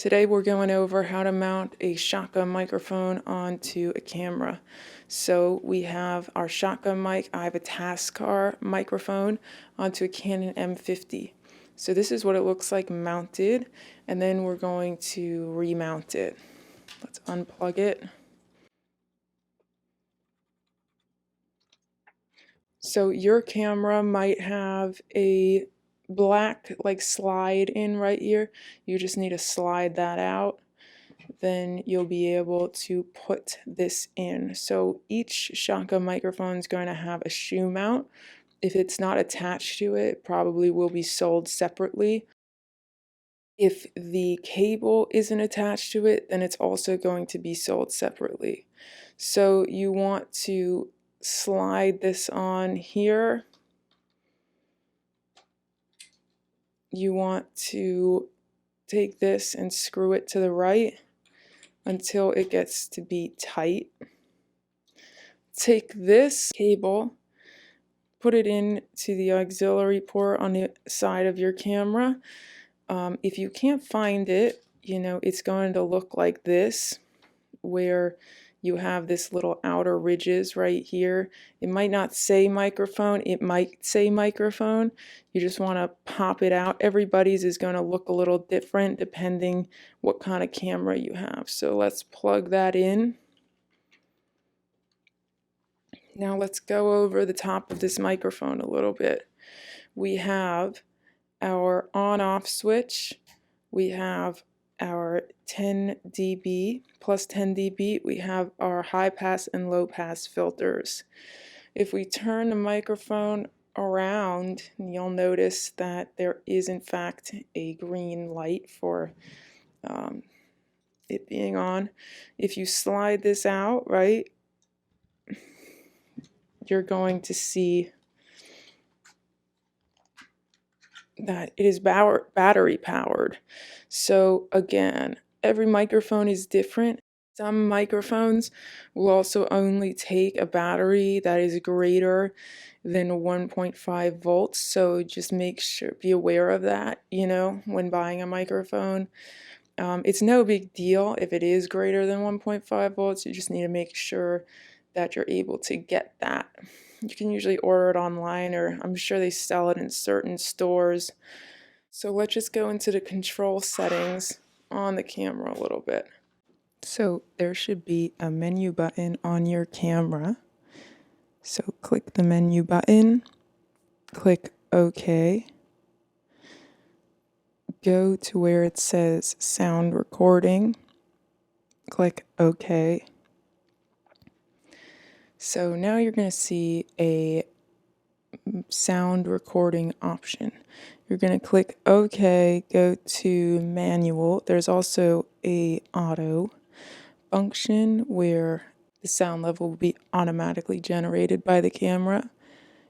Today we're going over how to mount a shotgun microphone onto a camera. So we have our shotgun mic. I have a Taskar microphone onto a Canon M50. So this is what it looks like mounted, and then we're going to remount it. Let's unplug it. So your camera might have a black slide in right here. You just need to slide that out. Then you'll be able to put this in. So each shotgun microphone is going to have a shoe mount. If it's not attached to it, it probably will be sold separately. If the cable isn't attached to it, then it's also going to be sold separately. So you want to slide this on here. You want to take this and screw it to the right until it gets to be tight. Take this cable, put it into the auxiliary port on the side of your camera. If you can't find it, it's going to look like this, where you have this little outer ridges right here. It might not say microphone, it might say microphone. You just want to pop it out. Everybody's is going to look a little different depending what kind of camera you have. So let's plug that in. Now let's go over the top of this microphone a little bit. We have our on-off switch. We have our 10 dB plus 10 dB. We have our high pass and low pass filters. If we turn the microphone around, you'll notice that there is in fact a green light for it being on. If you slide this out, right, you're going to see that it is battery powered. So again, every microphone is different. Some microphones will also only take a battery that is greater than 1.5 volts. So just be aware of that, when buying a microphone. It's no big deal if it is greater than 1.5 volts. You just need to make sure that you're able to get that. You can usually order it online, or I'm sure they sell it in certain stores. So let's just go into the control settings on the camera a little bit. So there should be a menu button on your camera. So click the menu button, click OK. Go to where it says sound recording, click OK. So now you're going to see a sound recording option. You're going to click OK, go to manual. There's also a auto function where the sound level will be automatically generated by the camera.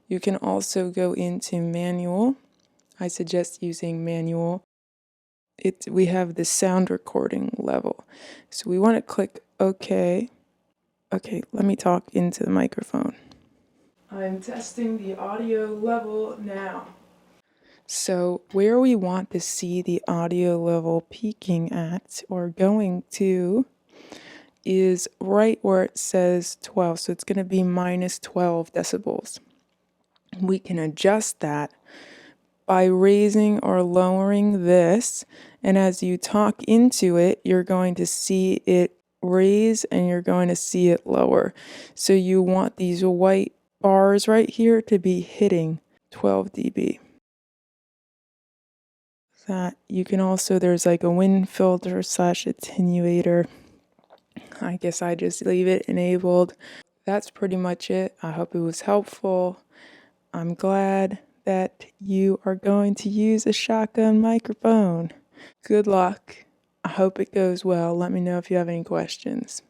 You can also go into manual. I suggest using manual. We have the sound recording level. So we want to click OK. Okay, let me talk into the microphone. I'm testing the audio level now. So where we want to see the audio level peaking at or going to is right where it says 12. So it's going to be minus 12 decibels. We can adjust that by raising or lowering this. And as you talk into it, you're going to see it raise and you're going to see it lower. So you want these white bars right here to be hitting 12 dB. That you can also, there's like a wind filter / attenuator. I guess I just leave it enabled. That's pretty much it. I hope it was helpful. I'm glad that you are going to use a shotgun microphone. Good luck. I hope it goes well. Let me know if you have any questions.